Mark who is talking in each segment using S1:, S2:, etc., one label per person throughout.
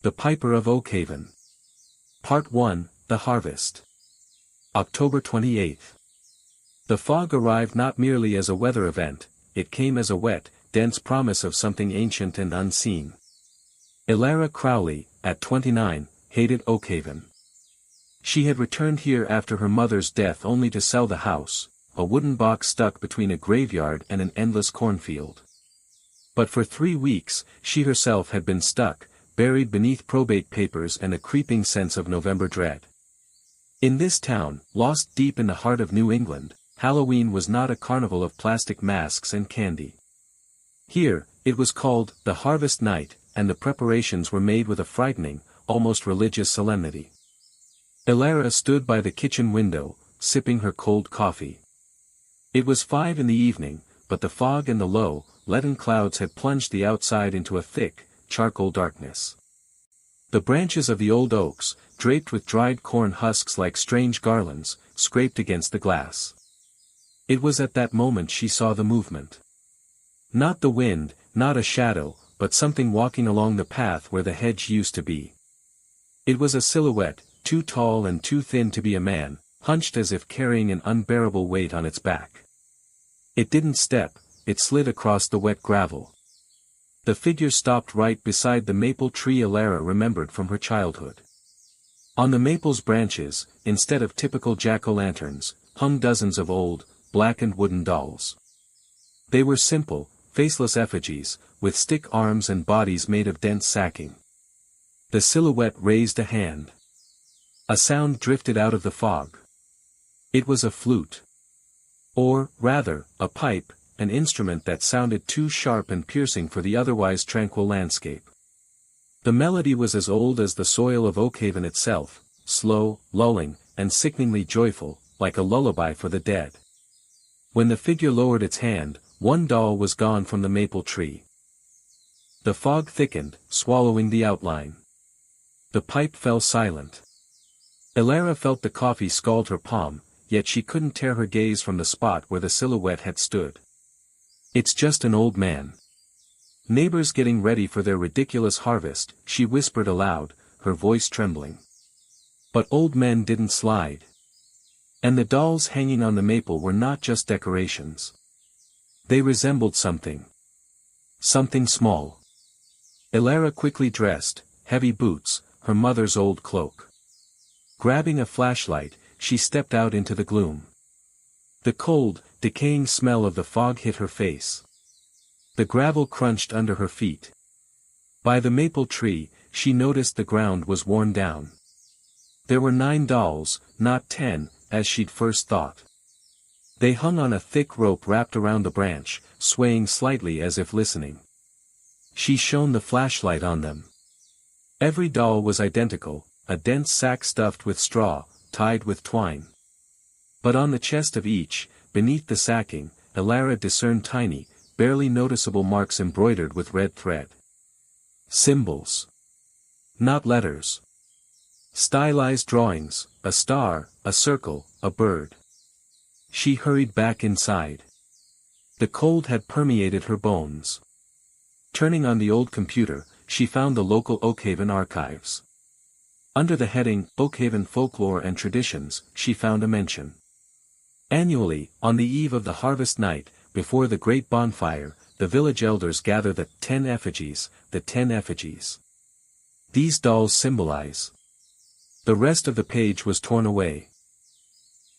S1: The Piper of Oakhaven. Part 1, The Harvest. October 28. The fog arrived not merely as a weather event, it came as a wet, dense promise of something ancient and unseen. Elara Crowley, at 29, hated Oakhaven. She had returned here after her mother's death only to sell the house, a wooden box stuck between a graveyard and an endless cornfield. But for 3 weeks, she herself had been stuck, buried beneath probate papers and a creeping sense of November dread. In this town, lost deep in the heart of New England, Halloween was not a carnival of plastic masks and candy. Here, it was called the Harvest Night, and the preparations were made with a frightening, almost religious solemnity. Elara stood by the kitchen window, sipping her cold coffee. It was 5 in the evening, but the fog and the low, leaden clouds had plunged the outside into a thick, charcoal darkness. The branches of the old oaks, draped with dried corn husks like strange garlands, scraped against the glass. It was at that moment she saw the movement. Not the wind, not a shadow, but something walking along the path where the hedge used to be. It was a silhouette, too tall and too thin to be a man, hunched as if carrying an unbearable weight on its back. It didn't step, it slid across the wet gravel. The figure stopped right beside the maple tree Elara remembered from her childhood. On the maple's branches, instead of typical jack-o'-lanterns, hung dozens of old, blackened wooden dolls. They were simple, faceless effigies, with stick arms and bodies made of dense sacking. The silhouette raised a hand. A sound drifted out of the fog. It was a flute. Or, rather, a pipe, an instrument that sounded too sharp and piercing for the otherwise tranquil landscape. The melody was as old as the soil of Oakhaven itself, slow, lulling, and sickeningly joyful, like a lullaby for the dead. When the figure lowered its hand, one doll was gone from the maple tree. The fog thickened, swallowing the outline. The pipe fell silent. Elara felt the coffee scald her palm, yet she couldn't tear her gaze from the spot where the silhouette had stood. "It's just an old man. Neighbors getting ready for their ridiculous harvest," she whispered aloud, her voice trembling. But old men didn't slide. And the dolls hanging on the maple were not just decorations. They resembled something. Something small. Elara quickly dressed, heavy boots, her mother's old cloak. Grabbing a flashlight, she stepped out into the gloom. The cold, decaying smell of the fog hit her face. The gravel crunched under her feet. By the maple tree, she noticed the ground was worn down. There were 9 dolls, not 10, as she'd first thought. They hung on a thick rope wrapped around the branch, swaying slightly as if listening. She shone the flashlight on them. Every doll was identical, a dense sack stuffed with straw, tied with twine. But on the chest of each, beneath the sacking, Elara discerned tiny, barely noticeable marks embroidered with red thread. Symbols. Not letters. Stylized drawings, a star, a circle, a bird. She hurried back inside. The cold had permeated her bones. Turning on the old computer, she found the local Oakhaven archives. Under the heading, Oakhaven Folklore and Traditions, she found a mention. Annually, on the eve of the harvest night, before the great bonfire, the village elders gather the 10 effigies, the 10 effigies. These dolls symbolize. The rest of the page was torn away.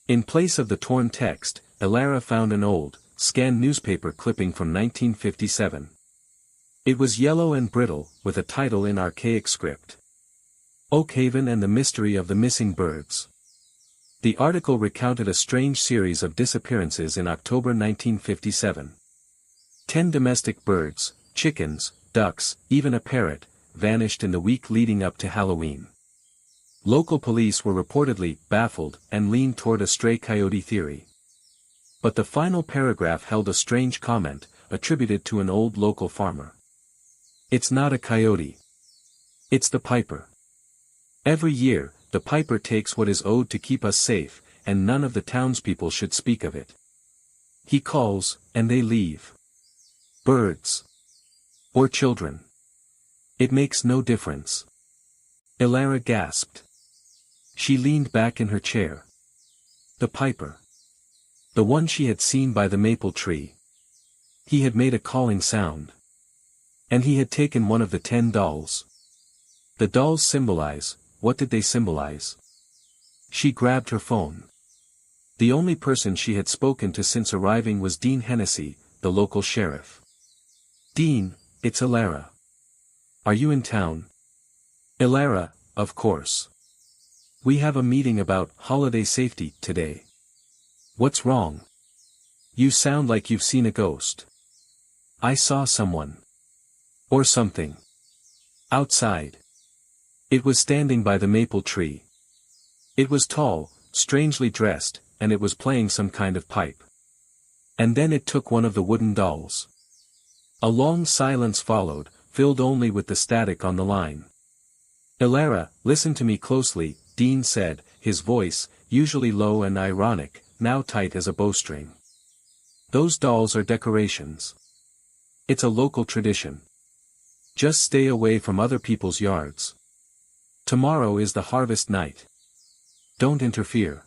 S1: In place of the torn text, Elara found an old, scanned newspaper clipping from 1957. It was yellow and brittle, with a title in archaic script. Oakhaven and the Mystery of the Missing Birds. The article recounted a strange series of disappearances in October 1957. 10 domestic birds, chickens, ducks, even a parrot, vanished in the week leading up to Halloween. Local police were reportedly baffled and leaned toward a stray coyote theory. But the final paragraph held a strange comment, attributed to an old local farmer. "It's not a coyote. It's the Piper. Every year, the Piper takes what is owed to keep us safe, and none of the townspeople should speak of it. He calls, and they leave. Birds. Or children. It makes no difference. Elara gasped. She leaned back in her chair. The Piper. The one she had seen by the maple tree. He had made a calling sound. And he had taken one of the 10 dolls. The dolls symbolize, what did they symbolize? She grabbed her phone. The only person she had spoken to since arriving was Dean Hennessy, the local sheriff. Dean, it's Elara. Are you in town? Elara, of course. We have a meeting about holiday safety today. What's wrong? You sound like you've seen a ghost. I saw someone. Or something. Outside. It was standing by the maple tree. It was tall, strangely dressed, and it was playing some kind of pipe. And then it took one of the wooden dolls. A long silence followed, filled only with the static on the line. Elara, listen to me closely, Dean said, his voice, usually low and ironic, now tight as a bowstring. Those dolls are decorations. It's a local tradition. Just stay away from other people's yards. Tomorrow is the harvest night. Don't interfere.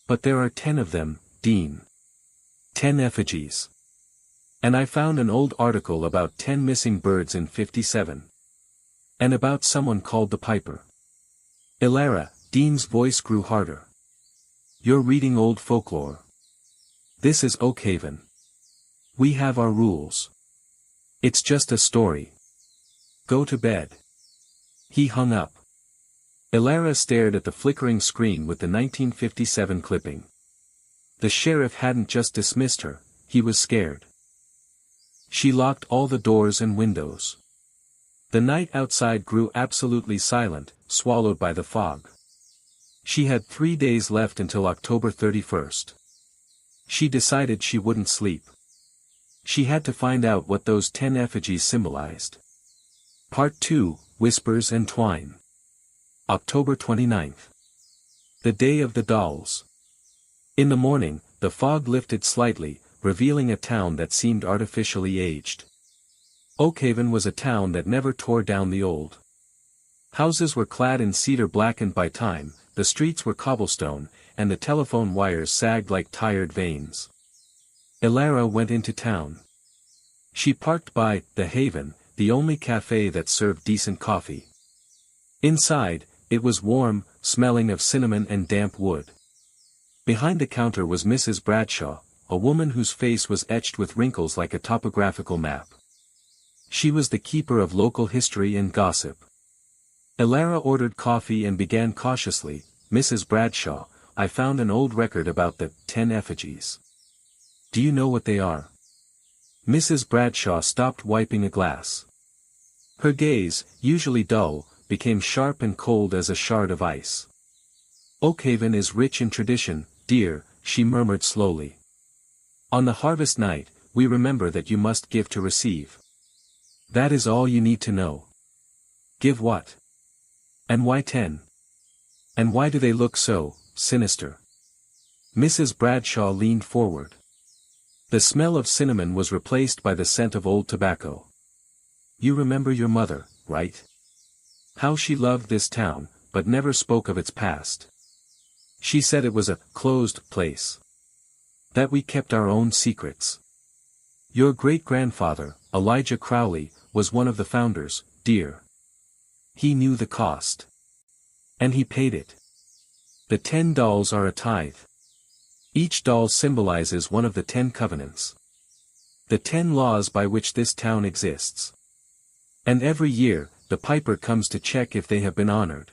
S1: But there are 10 of them, Dean. 10 effigies. And I found an old article about 10 missing birds in 57. And about someone called the Piper. Elara, Dean's voice grew harder. You're reading old folklore. This is Oakhaven. We have our rules. It's just a story. Go to bed. He hung up. Elara stared at the flickering screen with the 1957 clipping. The sheriff hadn't just dismissed her, he was scared. She locked all the doors and windows. The night outside grew absolutely silent, swallowed by the fog. She had 3 days left until October 31st. She decided she wouldn't sleep. She had to find out what those 10 effigies symbolized. Part 2, Whispers and Twine. October 29th. The Day of the Dolls. In the morning, the fog lifted slightly, revealing a town that seemed artificially aged. Oakhaven was a town that never tore down the old. Houses were clad in cedar blackened by time, the streets were cobblestone, and the telephone wires sagged like tired veins. Elara went into town. She parked by The Haven, the only cafe that served decent coffee. Inside, it was warm, smelling of cinnamon and damp wood. Behind the counter was Mrs. Bradshaw, a woman whose face was etched with wrinkles like a topographical map. She was the keeper of local history and gossip. Elara ordered coffee and began cautiously, Mrs. Bradshaw, I found an old record about the 10 effigies. Do you know what they are? Mrs. Bradshaw stopped wiping a glass. Her gaze, usually dull, became sharp and cold as a shard of ice. Oakhaven is rich in tradition, dear, she murmured slowly. On the harvest night, we remember that you must give to receive. That is all you need to know. Give what? And why 10? And why do they look so sinister? Mrs. Bradshaw leaned forward. The smell of cinnamon was replaced by the scent of old tobacco. You remember your mother, right? How she loved this town, but never spoke of its past. She said it was a closed place. That we kept our own secrets. Your great-grandfather, Elijah Crowley, was one of the founders, dear. He knew the cost. And he paid it. The 10 dolls are a tithe. Each doll symbolizes one of the 10 covenants. The 10 laws by which this town exists. And every year, the Piper comes to check if they have been honored.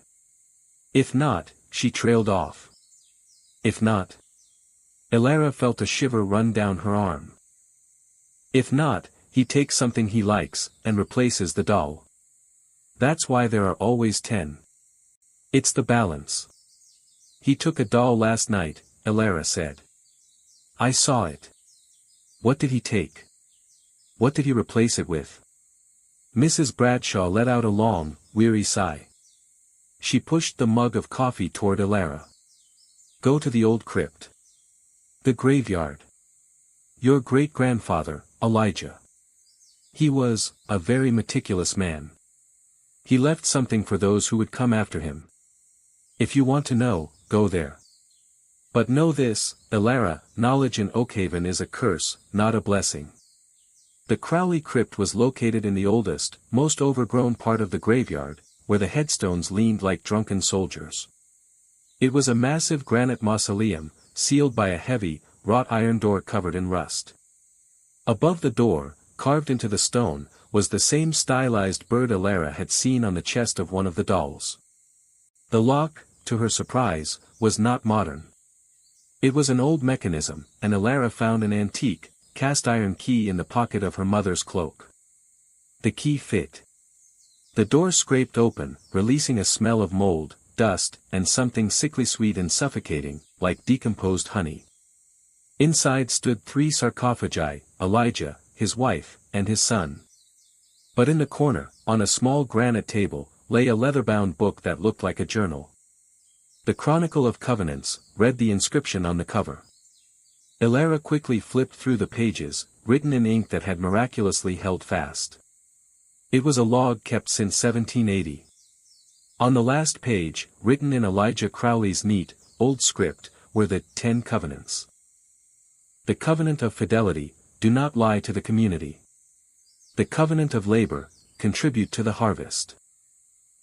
S1: If not, she trailed off. If not. Elara felt a shiver run down her arm. If not, he takes something he likes, and replaces the doll. That's why there are always 10. It's the balance. He took a doll last night, Elara said. I saw it. What did he take? What did he replace it with? Mrs. Bradshaw let out a long, weary sigh. She pushed the mug of coffee toward Elara. Go to the old crypt. The graveyard. Your great-grandfather, Elijah. He was a very meticulous man. He left something for those who would come after him. If you want to know, go there. But know this, Elara, knowledge in Oakhaven is a curse, not a blessing. The Crowley crypt was located in the oldest, most overgrown part of the graveyard, where the headstones leaned like drunken soldiers. It was a massive granite mausoleum, sealed by a heavy, wrought iron door covered in rust. Above the door, carved into the stone, was the same stylized bird Elara had seen on the chest of one of the dolls. The lock, to her surprise, was not modern. It was an old mechanism, and Elara found an antique, cast-iron key in the pocket of her mother's cloak. The key fit. The door scraped open, releasing a smell of mold, dust, and something sickly sweet and suffocating, like decomposed honey. Inside stood 3 sarcophagi, Elijah, his wife, and his son. But in the corner, on a small granite table, lay a leather-bound book that looked like a journal. The Chronicle of Covenants, read the inscription on the cover. Elara quickly flipped through the pages, written in ink that had miraculously held fast. It was a log kept since 1780. On the last page, written in Elijah Crowley's neat, old script, were the 10 covenants. The covenant of fidelity, do not lie to the community. The covenant of labor, contribute to the harvest.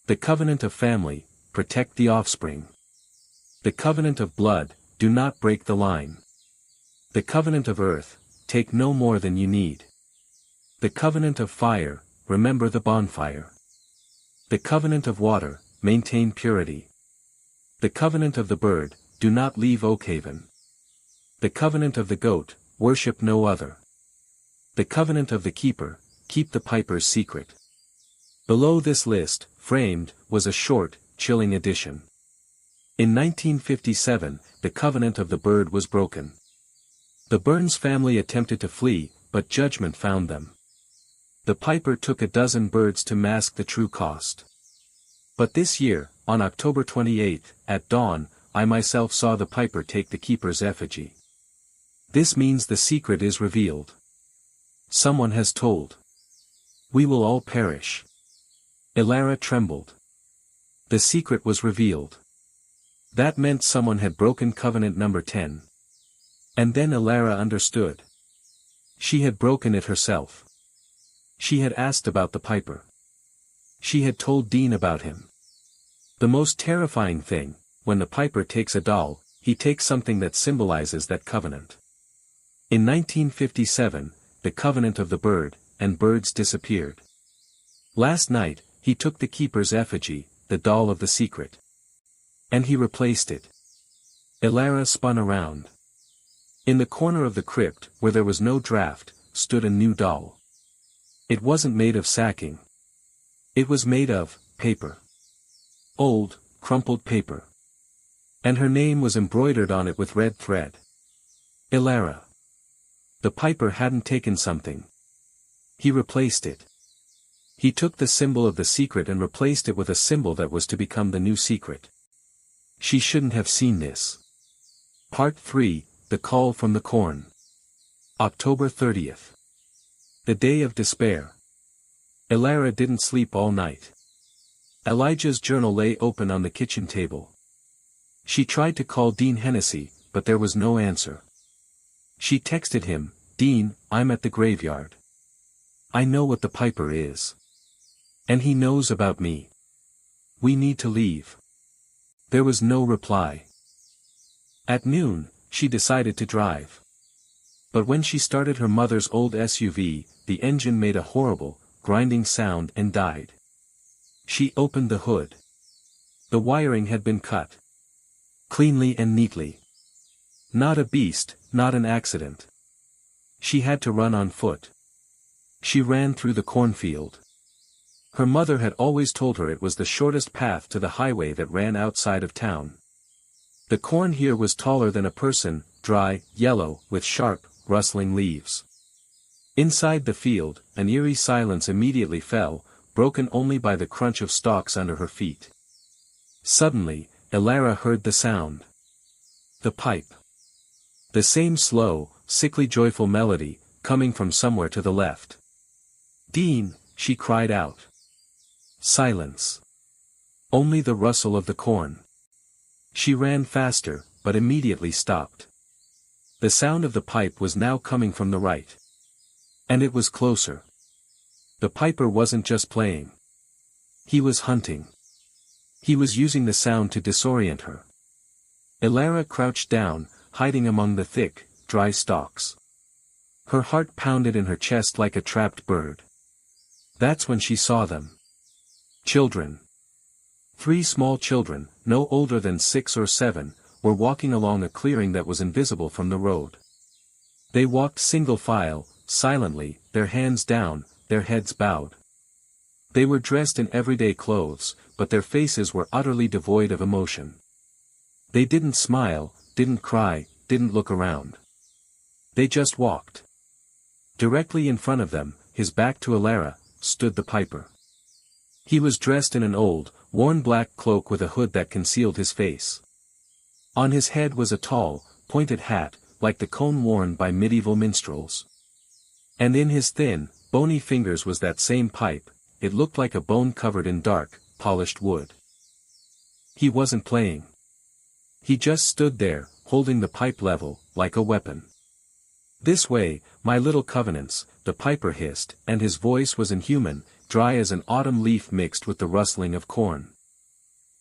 S1: The covenant of family, protect the offspring. The covenant of blood, do not break the line. The covenant of earth, take no more than you need. The covenant of fire, remember the bonfire. The covenant of water, maintain purity. The covenant of the bird, do not leave Oakhaven. The covenant of the goat, worship no other. The covenant of the keeper, keep the piper's secret. Below this list, framed, was a short, chilling addition. In 1957, the covenant of the bird was broken. The Burns family attempted to flee, but judgment found them. The piper took a dozen birds to mask the true cost. But this year, on October 28, at dawn, I myself saw the piper take the keeper's effigy. This means the secret is revealed. Someone has told. We will all perish. Elara trembled. The secret was revealed. That meant someone had broken covenant number 10. And then Elara understood. She had broken it herself. She had asked about the piper. She had told Dean about him. The most terrifying thing, when the piper takes a doll, he takes something that symbolizes that covenant. In 1957, the covenant of the bird, and birds disappeared. Last night, he took the keeper's effigy, the doll of the secret. And he replaced it. Elara spun around. In the corner of the crypt, where there was no draft, stood a new doll. It wasn't made of sacking. It was made of paper. Old, crumpled paper. And her name was embroidered on it with red thread. Elara. The piper hadn't taken something. He replaced it. He took the symbol of the secret and replaced it with a symbol that was to become the new secret. She shouldn't have seen this. Part 3, The Call from the Corn. October 30th. The day of despair. Elara didn't sleep all night. Elijah's journal lay open on the kitchen table. She tried to call Dean Hennessy, but there was no answer. She texted him, Dean, I'm at the graveyard. I know what the piper is. And he knows about me. We need to leave. There was no reply. At noon, she decided to drive. But when she started her mother's old SUV, the engine made a horrible, grinding sound and died. She opened the hood. The wiring had been cut. Cleanly and neatly. Not a beast, not an accident. She had to run on foot. She ran through the cornfield. Her mother had always told her it was the shortest path to the highway that ran outside of town. The corn here was taller than a person, dry, yellow, with sharp, rustling leaves. Inside the field, an eerie silence immediately fell, broken only by the crunch of stalks under her feet. Suddenly, Elara heard the sound. The pipe. The same slow, sickly joyful melody, coming from somewhere to the left. Dean, she cried out. Silence. Only the rustle of the corn. She ran faster, but immediately stopped. The sound of the pipe was now coming from the right. And it was closer. The piper wasn't just playing. He was hunting. He was using the sound to disorient her. Elara crouched down, hiding among the thick, dry stalks. Her heart pounded in her chest like a trapped bird. That's when she saw them. Children. 3 small children, no older than 6 or 7, were walking along a clearing that was invisible from the road. They walked single file, silently, their hands down, their heads bowed. They were dressed in everyday clothes, but their faces were utterly devoid of emotion. They didn't smile, didn't cry, didn't look around. They just walked. Directly in front of them, his back to Elara, stood the piper. He was dressed in an old, worn black cloak with a hood that concealed his face. On his head was a tall, pointed hat, like the cone worn by medieval minstrels. And in his thin, bony fingers was that same pipe. It looked like a bone covered in dark, polished wood. He wasn't playing. He just stood there, holding the pipe level, like a weapon. "This way, my little covenants," the piper hissed, and his voice was inhuman, dry as an autumn leaf mixed with the rustling of corn.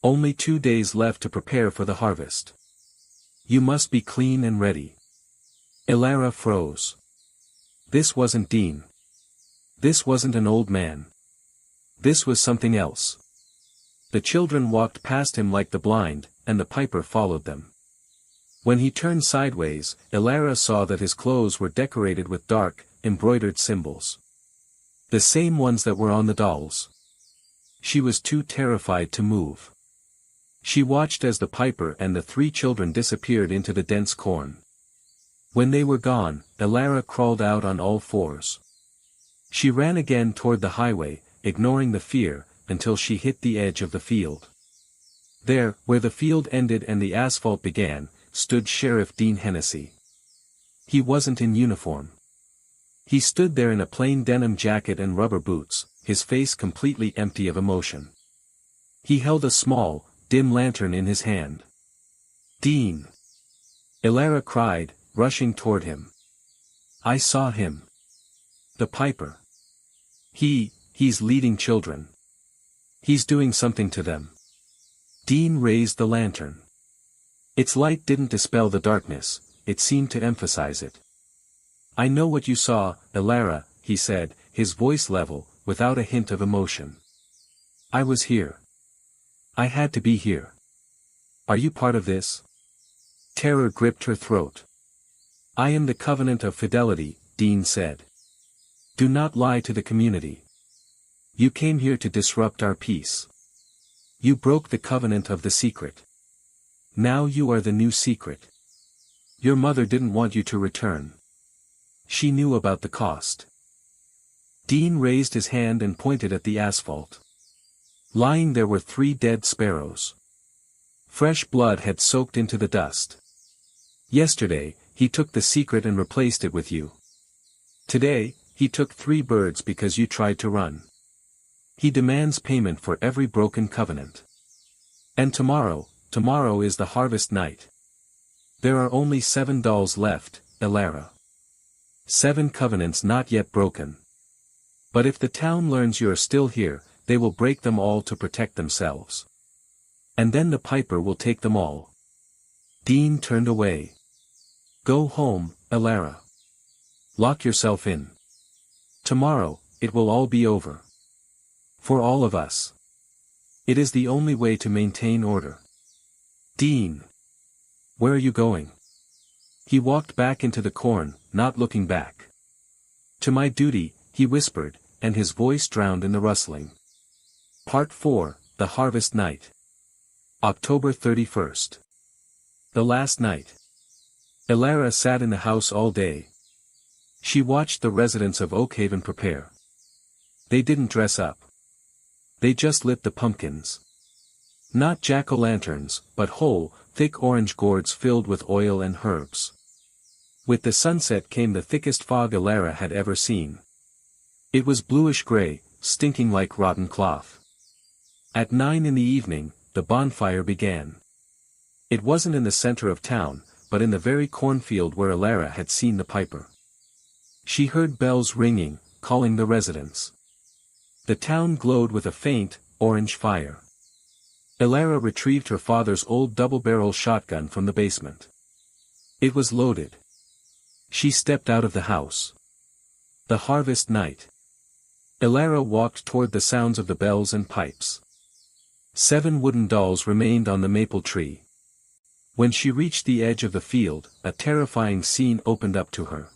S1: "Only 2 days left to prepare for the harvest. You must be clean and ready." Elara froze. This wasn't Dean. This wasn't an old man. This was something else. The children walked past him like the blind, and the piper followed them. When he turned sideways, Elara saw that his clothes were decorated with dark, embroidered symbols. The same ones that were on the dolls. She was too terrified to move. She watched as the piper and the 3 children disappeared into the dense corn. When they were gone, Elara crawled out on all 4s. She ran again toward the highway, ignoring the fear, until she hit the edge of the field. There, where the field ended and the asphalt began, stood Sheriff Dean Hennessy. He wasn't in uniform. He stood there in a plain denim jacket and rubber boots, his face completely empty of emotion. He held a small, dim lantern in his hand. "Dean!" Elara cried, rushing toward him. "I saw him. The piper. He's leading children. He's doing something to them." Dean raised the lantern. Its light didn't dispel the darkness, it seemed to emphasize it. "I know what you saw, Elara," he said, his voice level, without a hint of emotion. "I was here. I had to be here. Are you part of this?" Terror gripped her throat. "I am the covenant of fidelity," Dean said. "Do not lie to the community. You came here to disrupt our peace. You broke the covenant of the secret. Now you are the new secret. Your mother didn't want you to return. She knew about the cost." Dean raised his hand and pointed at the asphalt. Lying there were 3 dead sparrows. Fresh blood had soaked into the dust. "Yesterday, he took the secret and replaced it with you. Today, he took 3 birds because you tried to run. He demands payment for every broken covenant. And tomorrow is the harvest night. There are only 7 dolls left, Elara. 7 covenants not yet broken. But if the town learns you are still here, they will break them all to protect themselves. And then the piper will take them all." Dean turned away. "Go home, Elara. Lock yourself in. Tomorrow, it will all be over. For all of us. It is the only way to maintain order." "Dean! Where are you going?" He walked back into the corn, not looking back. "To my duty," he whispered, and his voice drowned in the rustling. Part 4, The Harvest Night. October 31st. The last night. Elara sat in the house all day. She watched the residents of Oakhaven prepare. They didn't dress up. They just lit the pumpkins. Not jack-o'-lanterns, but whole, thick orange gourds filled with oil and herbs. With the sunset came the thickest fog Elara had ever seen. It was bluish-gray, stinking like rotten cloth. At 9 in the evening, the bonfire began. It wasn't in the center of town, but in the very cornfield where Elara had seen the piper. She heard bells ringing, calling the residents. The town glowed with a faint, orange fire. Elara retrieved her father's old double-barrel shotgun from the basement. It was loaded. She stepped out of the house. The harvest night. Elara walked toward the sounds of the bells and pipes. 7 wooden dolls remained on the maple tree. When she reached the edge of the field, a terrifying scene opened up to her.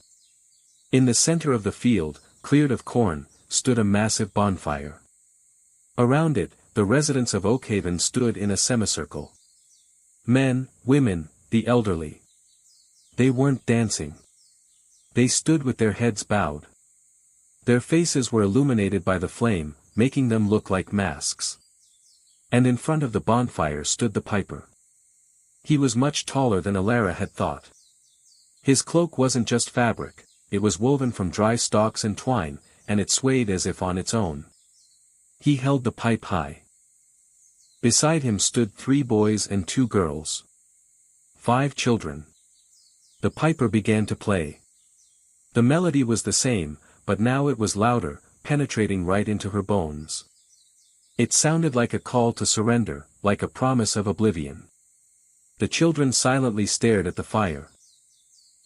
S1: In the center of the field, cleared of corn, stood a massive bonfire. Around it, the residents of Oakhaven stood in a semicircle. Men, women, the elderly. They weren't dancing. They stood with their heads bowed. Their faces were illuminated by the flame, making them look like masks. And in front of the bonfire stood the piper. He was much taller than Elara had thought. His cloak wasn't just fabric, it was woven from dry stalks and twine, and it swayed as if on its own. He held the pipe high. Beside him stood 3 boys and 2 girls. 5 children. The piper began to play. The melody was the same, but now it was louder, penetrating right into her bones. It sounded like a call to surrender, like a promise of oblivion. The children silently stared at the fire.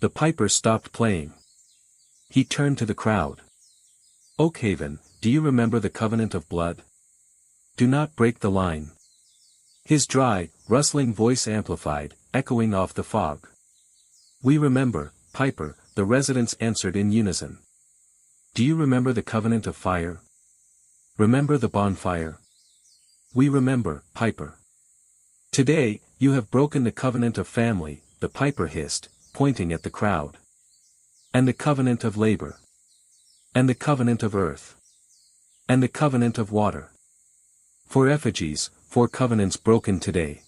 S1: The piper stopped playing. He turned to the crowd. Oakhaven, do you remember the covenant of blood? Do not break the line. His dry, rustling voice amplified, echoing off the fog. We remember, Piper, the residents answered in unison. Do you remember the covenant of fire? Remember the bonfire? We remember, Piper. Today, you have broken the covenant of family, the piper hissed, pointing at the crowd. And the covenant of labor. And the covenant of earth. And the covenant of water. 4 effigies, 4 covenants broken today.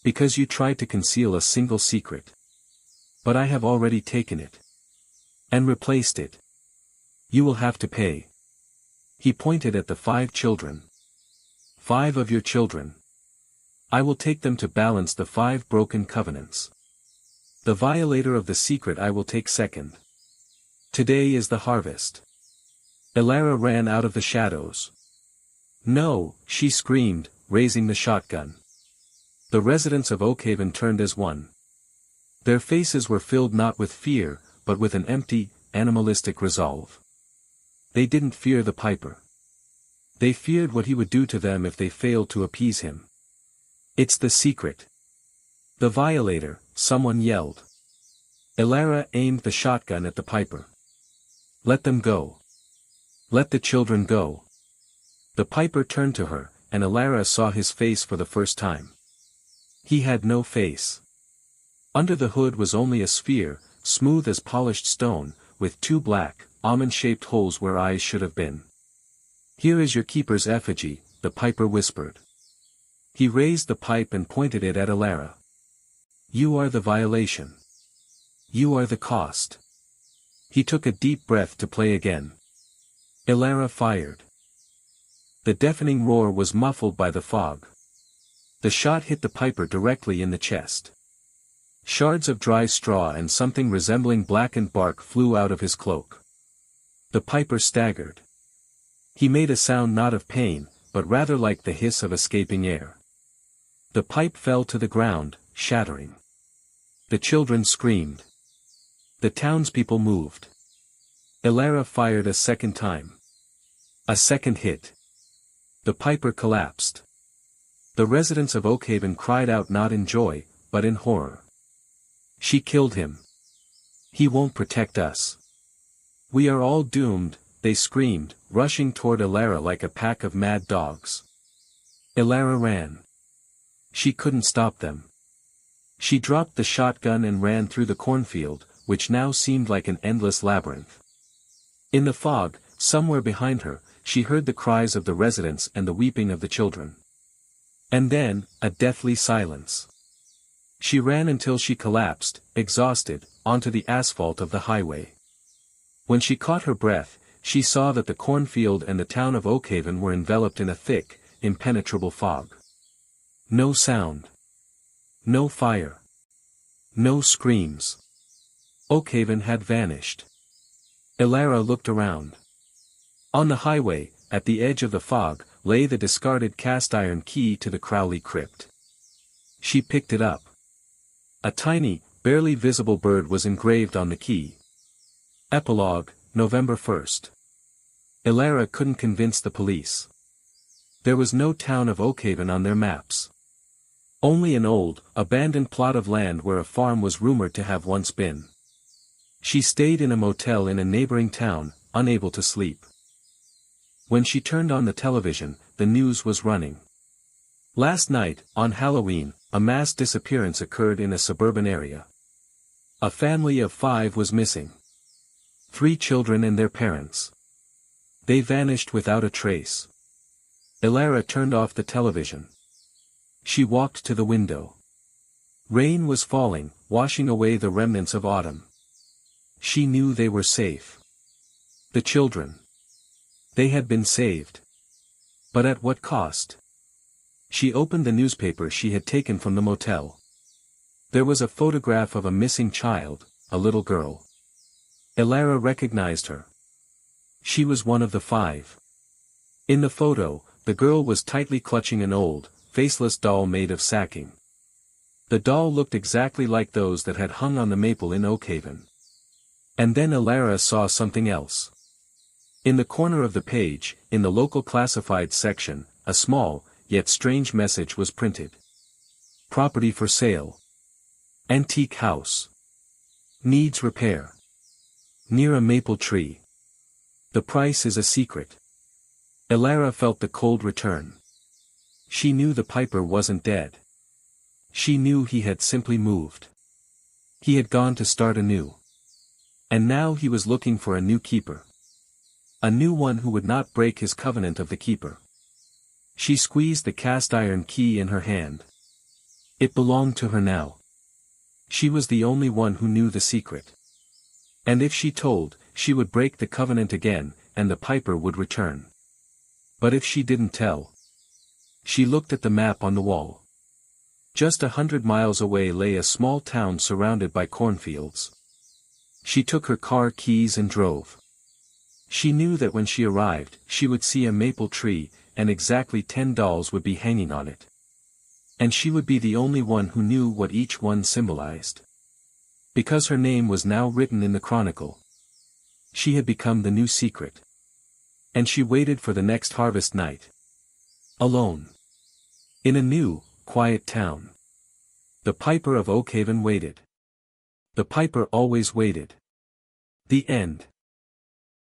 S1: Because you tried to conceal a single secret. But I have already taken it. And replaced it. You will have to pay. He pointed at the 5 children. 5 of your children. I will take them to balance the 5 broken covenants. The violator of the secret I will take second. Today is the harvest. Elara ran out of the shadows. No, she screamed, raising the shotgun. The residents of Oakhaven turned as one. Their faces were filled not with fear, but with an empty, animalistic resolve. They didn't fear the piper. They feared what he would do to them if they failed to appease him. It's the secret. The violator, someone yelled. Elara aimed the shotgun at the piper. Let them go. Let the children go. The piper turned to her, and Elara saw his face for the first time. He had no face. Under the hood was only a sphere, smooth as polished stone, with 2 black, almond-shaped holes where eyes should have been. Here is your keeper's effigy, the piper whispered. He raised the pipe and pointed it at Elara. You are the violation. You are the cost. He took a deep breath to play again. Elara fired. The deafening roar was muffled by the fog. The shot hit the piper directly in the chest. Shards of dry straw and something resembling blackened bark flew out of his cloak. The piper staggered. He made a sound not of pain, but rather like the hiss of escaping air. The pipe fell to the ground, shattering. The children screamed. The townspeople moved. Elara fired a second time. A second hit. The piper collapsed. The residents of Oakhaven cried out not in joy, but in horror. She killed him. He won't protect us. We are all doomed, they screamed, rushing toward Elara like a pack of mad dogs. Elara ran. She couldn't stop them. She dropped the shotgun and ran through the cornfield, which now seemed like an endless labyrinth. In the fog, somewhere behind her, she heard the cries of the residents and the weeping of the children. And then, a deathly silence. She ran until she collapsed, exhausted, onto the asphalt of the highway. When she caught her breath, she saw that the cornfield and the town of Oakhaven were enveloped in a thick, impenetrable fog. No sound. No fire. No screams. Oakhaven had vanished. Elara looked around. On the highway, at the edge of the fog, lay the discarded cast-iron key to the Crowley crypt. She picked it up. A tiny, barely visible bird was engraved on the key. Epilogue, November 1st. Elara couldn't convince the police. There was no town of Oakhaven on their maps. Only an old, abandoned plot of land where a farm was rumored to have once been. She stayed in a motel in a neighboring town, unable to sleep. When she turned on the television, the news was running. Last night, on Halloween, a mass disappearance occurred in a suburban area. A family of 5 was missing. 3 children and their parents. They vanished without a trace. Elara turned off the television. She walked to the window. Rain was falling, washing away the remnants of autumn. She knew they were safe. The children. They had been saved. But at what cost? She opened the newspaper she had taken from the motel. There was a photograph of a missing child, a little girl. Elara recognized her. She was one of the 5. In the photo, the girl was tightly clutching an old, faceless doll made of sacking. The doll looked exactly like those that had hung on the maple in Oakhaven. And then Elara saw something else. In the corner of the page, in the local classified section, a small, yet strange message was printed. Property for sale. Antique house. Needs repair. Near a maple tree. The price is a secret. Elara felt the cold return. She knew the Piper wasn't dead. She knew he had simply moved. He had gone to start anew. And now he was looking for a new keeper. A new one who would not break his covenant of the keeper. She squeezed the cast-iron key in her hand. It belonged to her now. She was the only one who knew the secret. And if she told, she would break the covenant again, and the Piper would return. But if she didn't tell. She looked at the map on the wall. Just 100 miles away lay a small town surrounded by cornfields. She took her car keys and drove. She knew that when she arrived, she would see a maple tree, and exactly 10 dolls would be hanging on it. And she would be the only one who knew what each one symbolized. Because her name was now written in the chronicle. She had become the new secret. And she waited for the next harvest night. Alone. In a new, quiet town. The Piper of Oakhaven waited. The Piper always waited. The end.